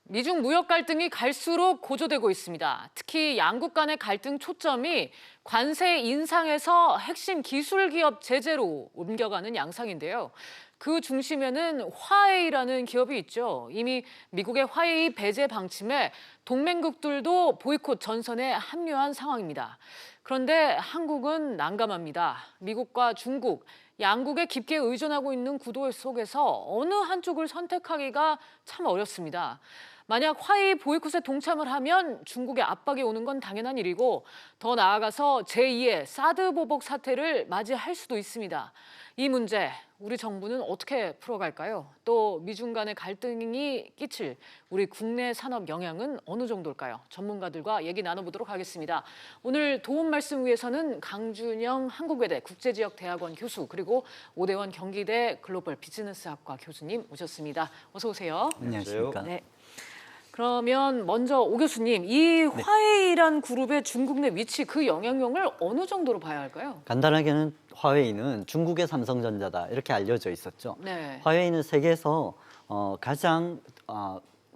미중 무역 갈등이 갈수록 고조되고 있습니다. 특히 양국 간의 갈등 초점이 관세 인상에서 핵심 기술 기업 제재로 옮겨가는 양상인데요. 그 중심에는 화웨이라는 기업이 있죠. 이미 미국의 화웨이 배제 방침에 동맹국들도 보이콧 전선에 합류한 상황입니다. 그런데 한국은 난감합니다. 미국과 중국, 양국에 깊게 의존하고 있는 구도 속에서 어느 한쪽을 선택하기가 참 어렵습니다. 만약 화웨이 보이콧에 동참을 하면 중국의 압박이 오는 건 당연한 일이고 더 나아가서 제2의 사드 보복 사태를 맞이할 수도 있습니다. 이 문제 우리 정부는 어떻게 풀어갈까요? 또 미중 간의 갈등이 끼칠 우리 국내 산업 영향은 어느 정도일까요? 전문가들과 얘기 나눠보도록 하겠습니다. 오늘 도움 말씀 위해서는 강준영 한국외대 국제지역대학원 교수 그리고 오대원 경기대 글로벌 비즈니스학과 교수님 모셨습니다. 어서 오세요. 안녕하십니까. 네. 그러면 먼저 오 교수님, 이 화웨이란 그룹의 중국 내 위치, 그 영향력을 어느 정도로 봐야 할까요? 간단하게는 화웨이는 중국의 삼성전자다 이렇게 알려져 있었죠. 네. 화웨이는 세계에서 가장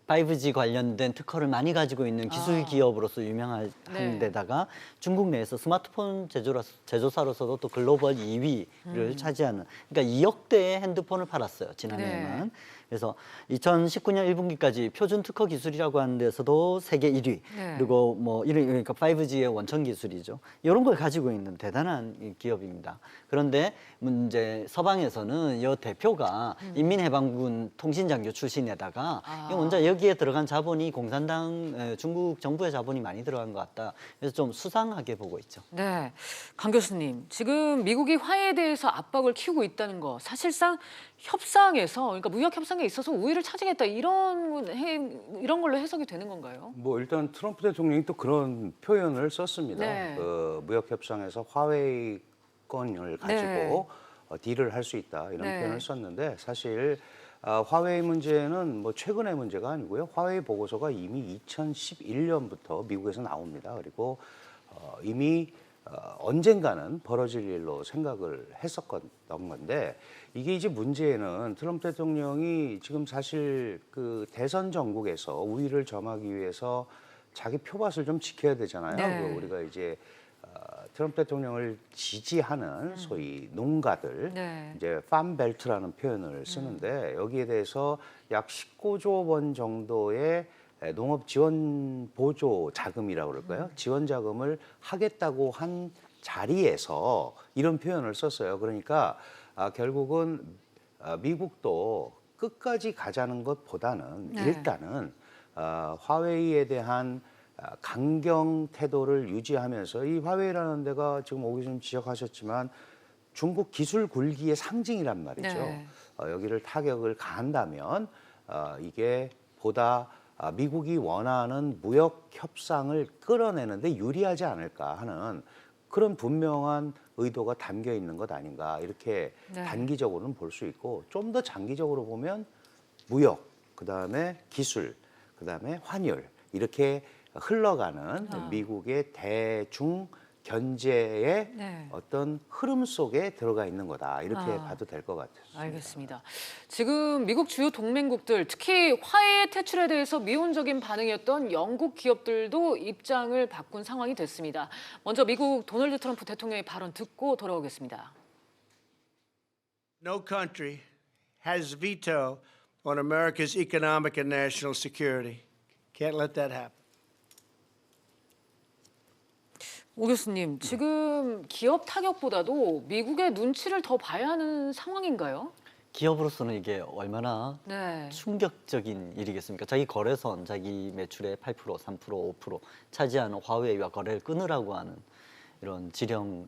5G 관련된 특허를 많이 가지고 있는 기술 기업으로서 유명한 네. 데다가 중국 내에서 스마트폰 제조사로서도 또 글로벌 2위를 차지하는, 그러니까 2억 대의 핸드폰을 팔았어요, 지난해만. 네. 그래서 2019년 1분기까지 표준 특허 기술이라고 하는 데서도 세계 1위, 네. 그리고 뭐 이런, 그러니까 5G의 원천 기술이죠. 이런 걸 가지고 있는 대단한 기업입니다. 그런데 문제 서방에서는 이 대표가 인민해방군 통신장교 출신에다가 먼저 여기에 들어간 자본이 공산당 중국 정부의 자본이 많이 들어간 것 같다. 그래서 좀 수상하게 보고 있죠. 네. 강 교수님, 지금 미국이 화해에 대해서 압박을 키우고 있다는 거, 사실상 협상에서, 그러니까 무역 협상에 있어서 우위를 차지했다 이런 걸로 해석이 되는 건가요? 뭐 일단 트럼프 대통령이 또 그런 표현을 썼습니다. 네. 그 무역 협상에서 화웨이 건을 가지고 딜을 할 수 있다 이런 네. 표현을 썼는데 사실 화웨이 문제는 뭐 최근의 문제가 아니고요. 화웨이 보고서가 이미 2011년부터 미국에서 나옵니다. 그리고 이미 언젠가는 벌어질 일로 생각을 했었던 건데 이게 이제 문제는 트럼프 대통령이 지금 사실 그 대선 전국에서 우위를 점하기 위해서 자기 표밭을 좀 지켜야 되잖아요. 네. 그 우리가 이제 트럼프 대통령을 지지하는 소위 농가들 네. 이제 팜벨트라는 표현을 쓰는데 여기에 대해서 약 19조 원 정도의 농업 지원 보조 자금이라고 그럴까요? 지원 자금을 하겠다고 한 자리에서 이런 표현을 썼어요. 그러니까 결국은 미국도 끝까지 가자는 것보다는 네. 일단은 화웨이에 대한 강경 태도를 유지하면서 이 화웨이라는 데가 지금 오 교수님 지적하셨지만 중국 기술 굴기의 상징이란 말이죠. 네. 여기를 타격을 가한다면 이게 보다 미국이 원하는 무역 협상을 끌어내는데 유리하지 않을까 하는 그런 분명한 의도가 담겨 있는 것 아닌가 이렇게 네. 단기적으로는 볼 수 있고 좀 더 장기적으로 보면 무역, 그다음에 기술, 그다음에 환율 이렇게 흘러가는 미국의 대중 견제의 네. 어떤 흐름 속에 들어가 있는 거다 이렇게 봐도 될 것 같아요. 알겠습니다. 지금 미국 주요 동맹국들, 특히 화해 퇴출에 대해서 미온적인 반응이었던 영국 기업들도 입장을 바꾼 상황이 됐습니다. 먼저 미국 도널드 트럼프 대통령의 발언 듣고 돌아오겠습니다. No country has veto on America's economic and national security. Can't let that happen. 오 교수님, 지금 기업 타격보다도 미국의 눈치를 더 봐야 하는 상황인가요? 기업으로서는 이게 얼마나 네. 충격적인 일이겠습니까? 자기 거래선, 자기 매출의 8%, 3%, 5% 차지하는 화웨이와 거래를 끊으라고 하는 이런 지령,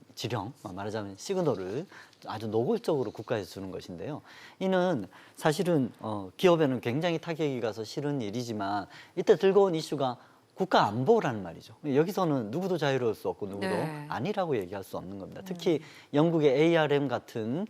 말하자면 시그널을 아주 노골적으로 국가에서 주는 것인데요. 이는 사실은 기업에는 굉장히 타격이 가서 싫은 일이지만 이때 들고 온 이슈가 국가 안보라는 말이죠. 여기서는 누구도 자유로울 수 없고 누구도 네. 아니라고 얘기할 수 없는 겁니다. 특히 영국의 ARM 같은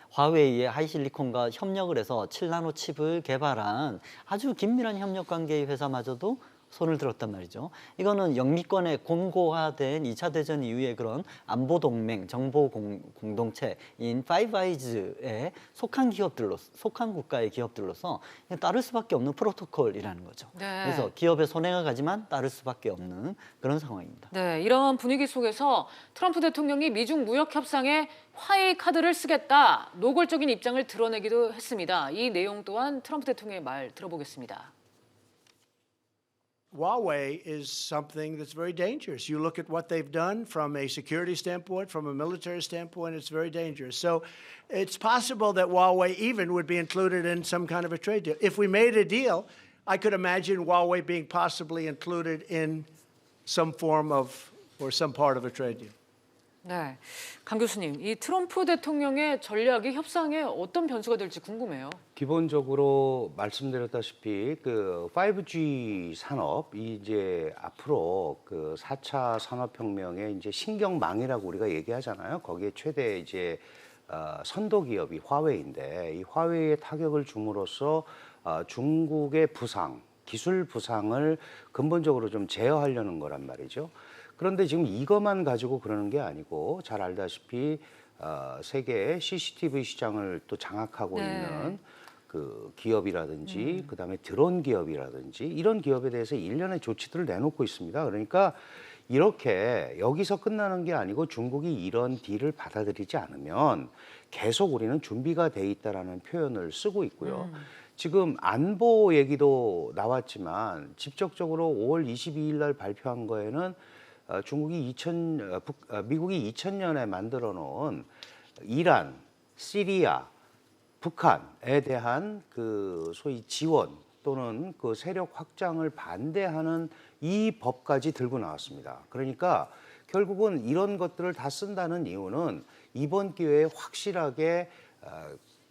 화웨이의 하이실리콘과 협력을 해서 7나노 칩을 개발한 아주 긴밀한 협력 관계의 회사마저도 손을 들었단 말이죠. 이거는 영미권에 공고화된 2차 대전 이후의 그런 안보 동맹, 정보 공동체인 파이브 아이즈에 속한 속한 국가의 기업들로서 따를 수밖에 없는 프로토콜이라는 거죠. 네. 그래서 기업의 손해가 가지만 따를 수밖에 없는 그런 상황입니다. 네, 이런 분위기 속에서 트럼프 대통령이 미중 무역 협상에 화해의 카드를 쓰겠다 노골적인 입장을 드러내기도 했습니다. 이 내용 또한 트럼프 대통령의 말 들어보겠습니다. Huawei is something that's very dangerous. You look at what they've done from a security standpoint, from a military standpoint, it's very dangerous. So it's possible that Huawei even would be included in some kind of a trade deal. If we made a deal, I could imagine Huawei being possibly included in some form of or some part of a trade deal. 네, 강 교수님, 이 트럼프 대통령의 전략이 협상에 어떤 변수가 될지 궁금해요. 기본적으로 말씀드렸다시피 그 5G 산업이 이제 앞으로 그 4차 산업혁명의 이제 신경망이라고 우리가 얘기하잖아요. 거기에 최대 이제 선도 기업이 화웨이인데 이 화웨이에 타격을 줌으로써 중국의 부상, 기술 부상을 근본적으로 좀 제어하려는 거란 말이죠. 그런데 지금 이것만 가지고 그러는 게 아니고 잘 알다시피 세계의 CCTV 시장을 또 장악하고 네. 있는 그 기업이라든지 그다음에 드론 기업이라든지 이런 기업에 대해서 일련의 조치들을 내놓고 있습니다. 그러니까 이렇게 여기서 끝나는 게 아니고 중국이 이런 딜을 받아들이지 않으면 계속 우리는 준비가 돼 있다라는 표현을 쓰고 있고요. 지금 안보 얘기도 나왔지만 직접적으로 5월 22일 날 발표한 거에는 미국이 2000년에 만들어 놓은 이란, 시리아, 북한에 대한 그 소위 지원 또는 그 세력 확장을 반대하는 이 법까지 들고 나왔습니다. 그러니까 결국은 이런 것들을 다 쓴다는 이유는 이번 기회에 확실하게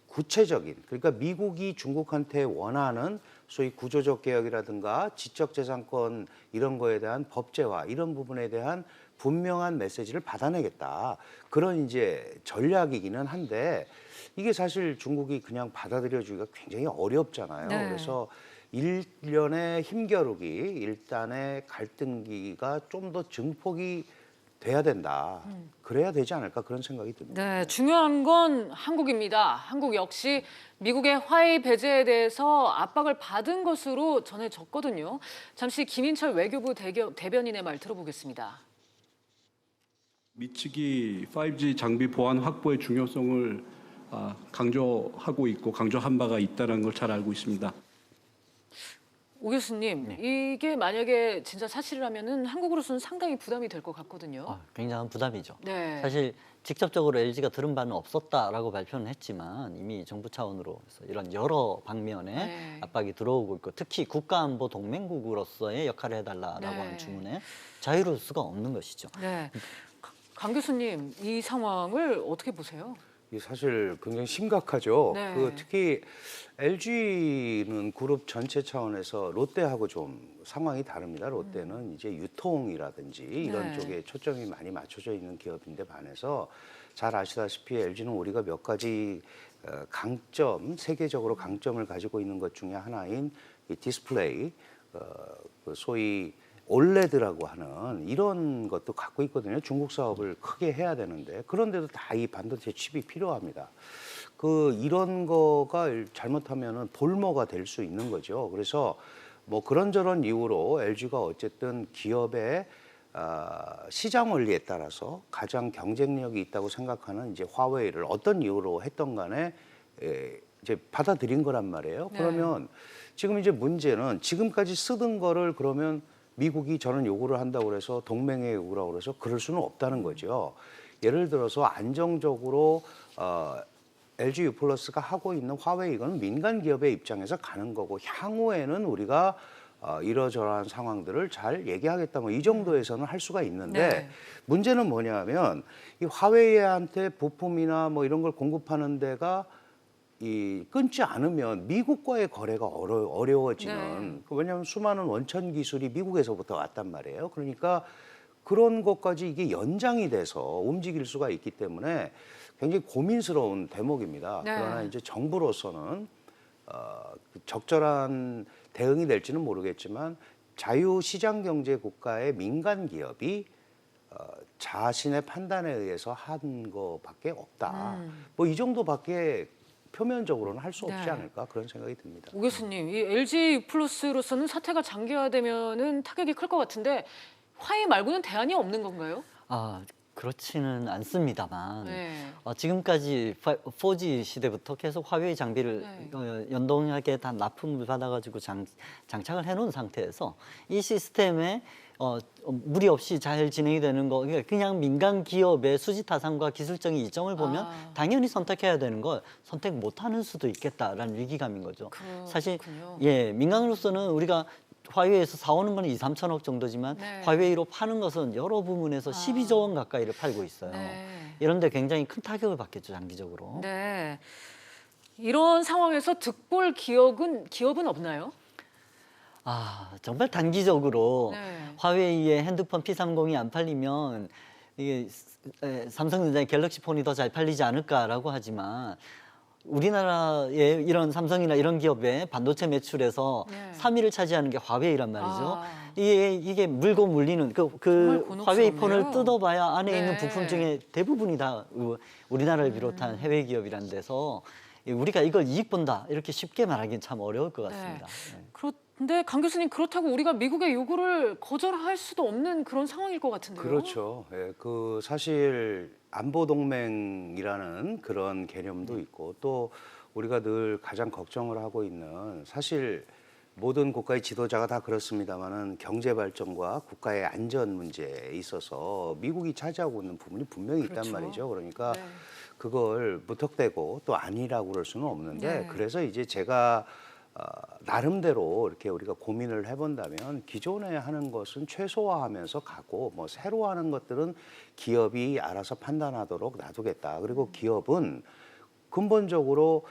구체적인, 그러니까 미국이 중국한테 원하는 소위 구조적 개혁이라든가 지적재산권 이런 거에 대한 법제화 이런 부분에 대한 분명한 메시지를 받아내겠다. 그런 이제 전략이기는 한데 이게 사실 중국이 그냥 받아들여주기가 굉장히 어렵잖아요. 네. 그래서 일련의 힘겨루기, 일단의 갈등기가 좀 더 증폭이 돼야 된다. 그래야 되지 않을까 그런 생각이 듭니다. 네, 중요한 건 한국입니다. 한국 역시 미국의 화해 배제에 대해서 압박을 받은 것으로 전해졌거든요. 잠시 김인철 외교부 대변인의 말 들어보겠습니다. 미 측이 5G 장비 보안 확보의 중요성을 강조하고 있고 강조한 바가 있다는 걸 잘 알고 있습니다. 오 교수님, 이게 만약에 진짜 사실이라면은 한국으로서는 상당히 부담이 될 것 같거든요. 굉장한 부담이죠. 네. 사실 직접적으로 LG가 들은 바는 없었다라고 발표는 했지만 이미 정부 차원으로 이런 여러 방면에 네. 압박이 들어오고 있고 특히 국가안보 동맹국으로서의 역할을 해달라라고 네. 하는 주문에 자유로울 수가 없는 것이죠. 네. 강 교수님, 이 상황을 어떻게 보세요? 이게 사실 굉장히 심각하죠. 네. 그 특히 LG는 그룹 전체 차원에서 롯데하고 좀 상황이 다릅니다. 롯데는 이제 유통이라든지 이런 네. 쪽에 초점이 많이 맞춰져 있는 기업인데 반해서 잘 아시다시피 LG는 우리가 몇 가지 강점, 세계적으로 강점을 가지고 있는 것 중에 하나인 이 디스플레이, 그 소위 올레드라고 하는 이런 것도 갖고 있거든요. 중국 사업을 크게 해야 되는데 그런데도 다 이 반도체 칩이 필요합니다. 이런 거가 잘못하면은 볼모가 될 수 있는 거죠. 그래서 뭐 그런저런 이유로 LG가 어쨌든 기업의 시장 원리에 따라서 가장 경쟁력이 있다고 생각하는 이제 화웨이를 어떤 이유로 했던 간에 이제 받아들인 거란 말이에요. 네. 그러면 지금 이제 문제는 지금까지 쓰던 거를 그러면 미국이 저는 요구를 한다고 그래서 동맹에 요구라고 그래서 그럴 수는 없다는 거죠. 예를 들어서 안정적으로 LG U+가 하고 있는 화웨이 이건 민간 기업의 입장에서 가는 거고 향후에는 우리가 이러저러한 상황들을 잘 얘기하겠다 뭐 이 정도에서는 할 수가 있는데 네. 문제는 뭐냐면 이 화웨이한테 부품이나 뭐 이런 걸 공급하는 데가 끊지 않으면 미국과의 거래가 어려워지는 네. 왜냐하면 수많은 원천 기술이 미국에서부터 왔단 말이에요. 그러니까 그런 것까지 이게 연장이 돼서 움직일 수가 있기 때문에 굉장히 고민스러운 대목입니다. 네. 그러나 이제 정부로서는 적절한 대응이 될지는 모르겠지만 자유시장 경제 국가의 민간 기업이 자신의 판단에 의해서 한 거밖에 없다. 뭐 이 정도밖에 표면적으로는 할 수 없지 네. 않을까 그런 생각이 듭니다. 오 교수님, 이 LG 플러스로서는 사태가 장기화되면은 타격이 클 것 같은데 화해 말고는 대안이 없는 건가요? 그렇지는 않습니다만 네. 지금까지 4G 시대부터 계속 화웨이 장비를 네. 연동하게 다 납품을 받아가지고 장착을 해놓은 상태에서 이 시스템에 무리 없이 잘 진행이 되는 거 그냥 민간 기업의 수지 타산과 기술적인 이점을 보면 당연히 선택해야 되는 걸 선택 못하는 수도 있겠다라는 위기감인 거죠. 사실 예 민간으로서는 우리가 화웨이에서 사오는 건 2, 3천억 정도지만 네. 화웨이로 파는 것은 여러 부문에서 12조 원 가까이를 팔고 있어요. 네. 이런데 굉장히 큰 타격을 받겠죠 장기적으로. 네. 이런 상황에서 득볼 기업은 없나요? 정말 단기적으로 네. 화웨이의 핸드폰 P30이 안 팔리면 이게 삼성전자의 갤럭시 폰이 더 잘 팔리지 않을까라고 하지만 우리나라의 이런 삼성이나 이런 기업의 반도체 매출에서 네. 3위를 차지하는 게 화웨이란 말이죠. 아. 이게 물고 물리는 정말 그 곤혹스럽네요. 화웨이 폰을 뜯어봐야 안에 네. 있는 부품 중에 대부분이 다 우리나라를 비롯한 해외 기업이란 데서 우리가 이걸 이익 본다 이렇게 쉽게 말하기는 참 어려울 것 같습니다. 네. 그런데 강 교수님 그렇다고 우리가 미국의 요구를 거절할 수도 없는 그런 상황일 것 같은데요. 그렇죠. 예, 그 사실 안보 동맹이라는 그런 개념도 있고 또 우리가 늘 가장 걱정을 하고 있는 사실 모든 국가의 지도자가 다 그렇습니다만은 경제 발전과 국가의 안전 문제에 있어서 미국이 차지하고 있는 부분이 분명히 있단 그렇죠. 말이죠. 그러니까 네. 그걸 무턱대고 또 아니라고 그럴 수는 없는데 네. 그래서 이제 제가 나름대로 이렇게 우리가 고민을 해본다면 기존에 하는 것은 최소화하면서 가고 뭐 새로 하는 것들은 기업이 알아서 판단하도록 놔두겠다. 그리고 기업은 근본적으로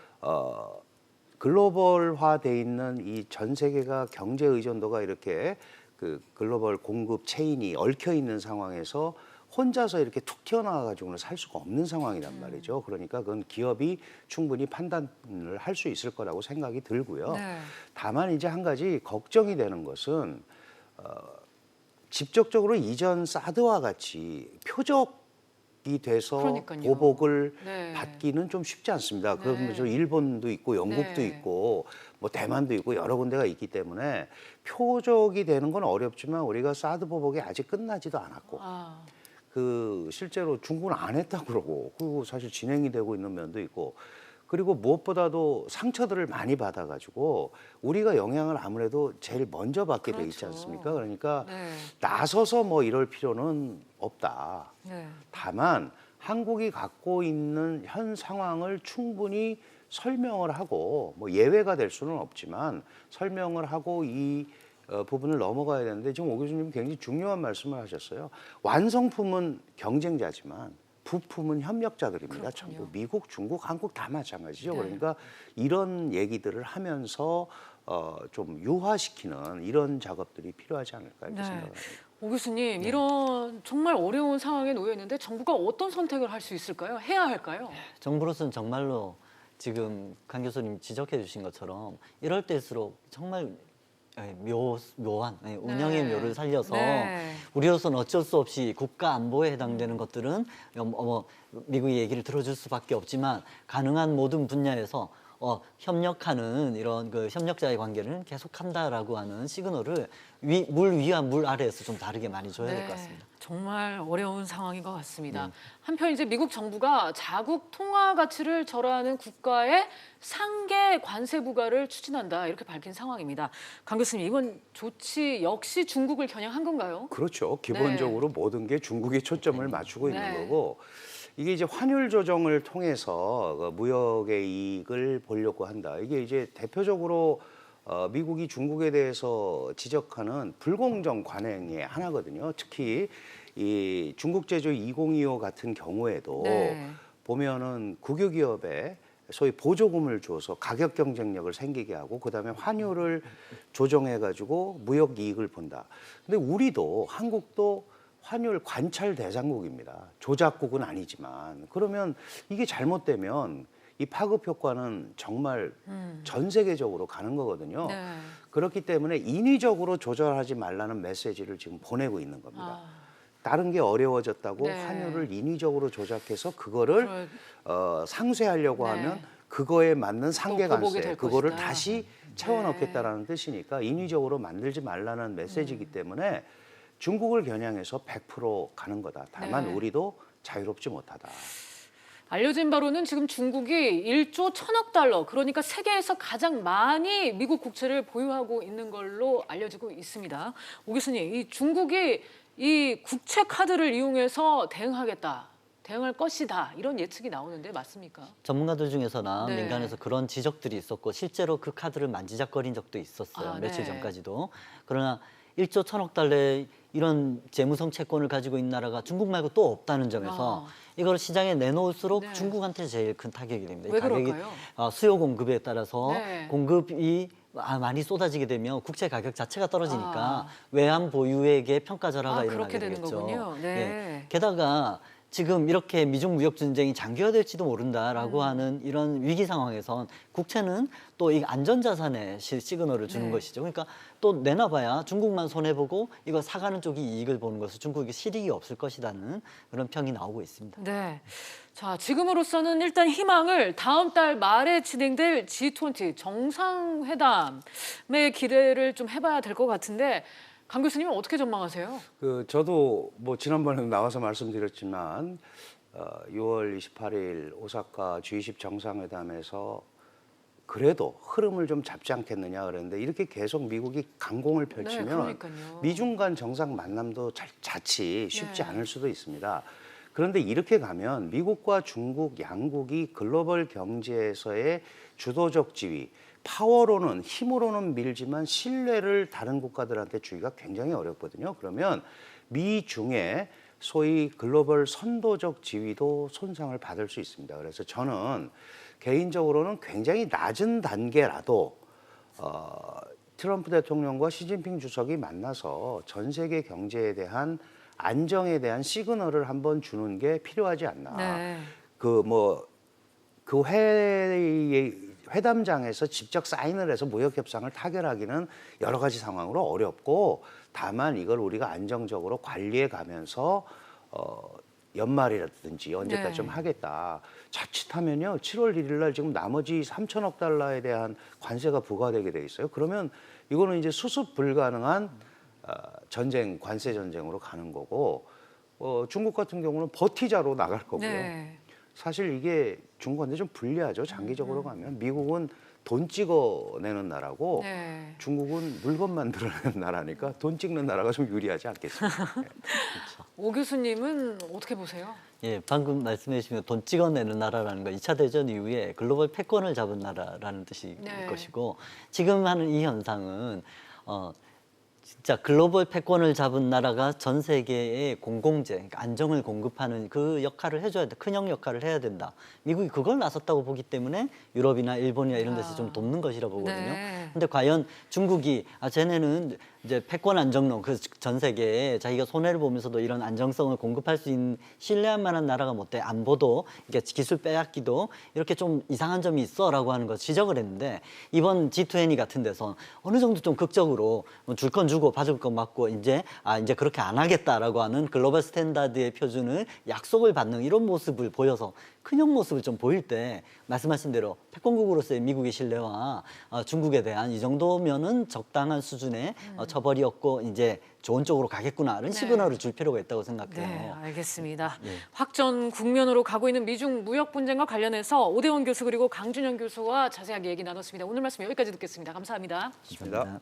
글로벌화돼 있는 이 전 세계가 경제 의존도가 이렇게 그 글로벌 공급 체인이 얽혀 있는 상황에서 혼자서 이렇게 툭 튀어나와 가지고는 살 수가 없는 상황이란 말이죠. 그러니까 그건 기업이 충분히 판단을 할 수 있을 거라고 생각이 들고요. 네. 다만 이제 한 가지 걱정이 되는 것은 직접적으로 이전 사드와 같이 표적이 돼서 그러니까요. 보복을 네. 받기는 좀 쉽지 않습니다. 네. 그러면 저 일본도 있고 영국도 네. 있고 뭐 대만도 있고 여러 군데가 있기 때문에 표적이 되는 건 어렵지만 우리가 사드 보복이 아직 끝나지도 않았고 그 실제로 중국은 안 했다고 그러고 그리고 사실 진행이 되고 있는 면도 있고 그리고 무엇보다도 상처들을 많이 받아가지고 우리가 영향을 아무래도 제일 먼저 받게 돼 있지 그렇죠. 않습니까? 그러니까 네. 나서서 뭐 이럴 필요는 없다. 네. 다만 한국이 갖고 있는 현 상황을 충분히 설명을 하고 뭐 예외가 될 수는 없지만 설명을 하고 이 부분을 넘어가야 되는데 지금 오 교수님 굉장히 중요한 말씀을 하셨어요. 완성품은 경쟁자지만 부품은 협력자들입니다. 그렇군요. 전부 미국, 중국, 한국 다 마찬가지죠. 네. 그러니까 이런 얘기들을 하면서 좀 유화시키는 이런 작업들이 필요하지 않을까 이렇게 네. 생각합니다. 오 교수님, 이런 정말 어려운 상황에 놓여 있는데 정부가 어떤 선택을 할 수 있을까요? 해야 할까요? 정부로서는 정말로 지금 강 교수님 지적해 주신 것처럼 이럴 때일수록 정말 묘한 운영의 네. 묘를 살려서 네. 우리로서는 어쩔 수 없이 국가 안보에 해당되는 것들은 미국의 얘기를 들어줄 수밖에 없지만 가능한 모든 분야에서 협력하는 이런 그 협력자의 관계를 계속한다라고 하는 시그널을 물 위와 물 아래에서 좀 다르게 많이 줘야 될 것 같습니다. 정말 어려운 상황인 것 같습니다. 한편 이제 미국 정부가 자국 통화 가치를 절하하는 국가에 상계 관세 부과를 추진한다 이렇게 밝힌 상황입니다. 강 교수님, 이번 조치 역시 중국을 겨냥한 건가요? 그렇죠. 기본적으로 모든 게 중국에 초점을 맞추고 있는 네. 거고 이게 이제 환율 조정을 통해서 그 무역의 이익을 보려고 한다. 이게 이제 대표적으로 미국이 중국에 대해서 지적하는 불공정 관행의 하나거든요. 특히 이 중국 제조 2025 같은 경우에도 네. 보면은 국유 기업에 소위 보조금을 줘서 가격 경쟁력을 생기게 하고 그다음에 환율을 조정해 가지고 무역 이익을 본다. 근데 우리도 한국도 환율 관찰 대상국입니다. 조작국은 아니지만 그러면 이게 잘못되면 이 파급 효과는 정말 전 세계적으로 가는 거거든요. 네. 그렇기 때문에 인위적으로 조절하지 말라는 메시지를 지금 보내고 있는 겁니다. 아. 다른 게 어려워졌다고 네. 환율을 인위적으로 조작해서 그거를 상쇄하려고 네. 하면 그거에 맞는 상계 보복이 관세 될 그거를 것이다. 다시 채워넣겠다라는 뜻이니까 인위적으로 만들지 말라는 메시지이기 때문에 중국을 겨냥해서 100% 가는 거다. 다만 네. 우리도 자유롭지 못하다. 알려진 바로는 지금 중국이 1조 1,000억 달러, 그러니까 세계에서 가장 많이 미국 국채를 보유하고 있는 걸로 알려지고 있습니다. 오 교수님, 이 중국이 이 국채 카드를 이용해서 대응할 것이다, 이런 예측이 나오는데 맞습니까? 전문가들 중에서나 네. 민간에서 그런 지적들이 있었고 실제로 그 카드를 만지작거린 적도 있었어요. 아, 며칠 네. 전까지도. 그러나 1조 1,000억 달러의 이런 재무성 채권을 가지고 있는 나라가 중국 말고 또 없다는 점에서 이걸 시장에 내놓을수록 네. 중국한테 제일 큰 타격이 됩니다. 이 왜 가격이 그럴까요? 수요 공급에 따라서 네. 공급이 많이 쏟아지게 되면 국채 가격 자체가 떨어지니까 아. 외환 보유액의 평가 절하가 일어나게 그렇게 되는 되겠죠. 거군요. 네. 예. 게다가 지금 이렇게 미중 무역 전쟁이 장기화될지도 모른다라고 하는 이런 위기 상황에선 국채는 또 이 안전자산의 시그널을 주는 네. 것이죠. 그러니까 또 내놔봐야 중국만 손해보고 이거 사가는 쪽이 이익을 보는 것을 중국이 실익이 없을 것이라는 그런 평이 나오고 있습니다. 네. 자, 지금으로서는 일단 희망을 다음 달 말에 진행될 G20 정상회담의 기대를 좀 해봐야 될 것 같은데, 강 교수님은 어떻게 전망하세요? 저도 뭐 지난번에 나와서 말씀드렸지만 6월 28일 오사카 G20 정상회담에서 그래도 흐름을 좀 잡지 않겠느냐 그랬는데 이렇게 계속 미국이 강공을 펼치면 그러니까요. 미중 간 정상 만남도 자칫 쉽지 네. 않을 수도 있습니다. 그런데 이렇게 가면 미국과 중국 양국이 글로벌 경제에서의 주도적 지위, 파워로는 힘으로는 밀지만 신뢰를 다른 국가들한테 주기가 굉장히 어렵거든요. 그러면 미중의 소위 글로벌 선도적 지위도 손상을 받을 수 있습니다. 그래서 저는 개인적으로는 굉장히 낮은 단계라도 트럼프 대통령과 시진핑 주석이 만나서 전 세계 경제에 대한 안정에 대한 시그널을 한번 주는 게 필요하지 않나. 네. 그 회담장에서 직접 사인을 해서 무역 협상을 타결하기는 여러 가지 상황으로 어렵고, 다만 이걸 우리가 안정적으로 관리해 가면서 연말이라든지 언제까지 네. 좀 하겠다. 자칫하면요, 7월 1일 날 지금 나머지 3천억 달러에 대한 관세가 부과되게 돼 있어요. 그러면 이거는 이제 수습 불가능한 전쟁, 관세 전쟁으로 가는 거고, 중국 같은 경우는 버티자로 나갈 거고요. 네. 사실 이게 중국한테 좀 불리하죠. 장기적으로 가면 미국은 돈 찍어내는 나라고 네. 중국은 물건 만들어내는 나라니까 돈 찍는 나라가 좀 유리하지 않겠습니까? 네. 오 교수님은 어떻게 보세요? 예, 방금 말씀해 주신 돈 찍어내는 나라라는 건 2차 대전 이후에 글로벌 패권을 잡은 나라라는 뜻일 네. 것이고, 지금 하는 이 현상은 진짜 글로벌 패권을 잡은 나라가 전 세계에 공공재, 그러니까 안정을 공급하는 그 역할을 해줘야 돼. 큰형 역할을 해야 된다. 미국이 그걸 나섰다고 보기 때문에 유럽이나 일본이나 이런 데서 좀 돕는 것이라 보거든요. 네. 근데 과연 중국이 쟤네는 이제 패권 안정론, 그 전 세계에 자기가 손해를 보면서도 이런 안정성을 공급할 수 있는 신뢰할 만한 나라가 못 돼. 안보도 이게 기술 빼앗기도 이렇게 좀 이상한 점이 있어라고 하는 거 지적을 했는데, 이번 G20 같은 데서 어느 정도 좀 극적으로 줄 건 주고 받을 건 받고 이제 그렇게 안 하겠다라고 하는 글로벌 스탠다드의 표준을 약속을 받는 이런 모습을 보여서 큰형 모습을 좀 보일 때, 말씀하신 대로 패권국으로서의 미국의 신뢰와 중국에 대한 이 정도면은 적당한 수준의 처벌이었고 이제 좋은 쪽으로 가겠구나 이런 시그널을 줄 필요가 있다고 생각해요. 네, 알겠습니다. 네. 확전 국면으로 가고 있는 미중 무역 분쟁과 관련해서 오대원 교수 그리고 강준영 교수와 자세하게 얘기 나눴습니다. 오늘 말씀 여기까지 듣겠습니다. 감사합니다. 좋습니다.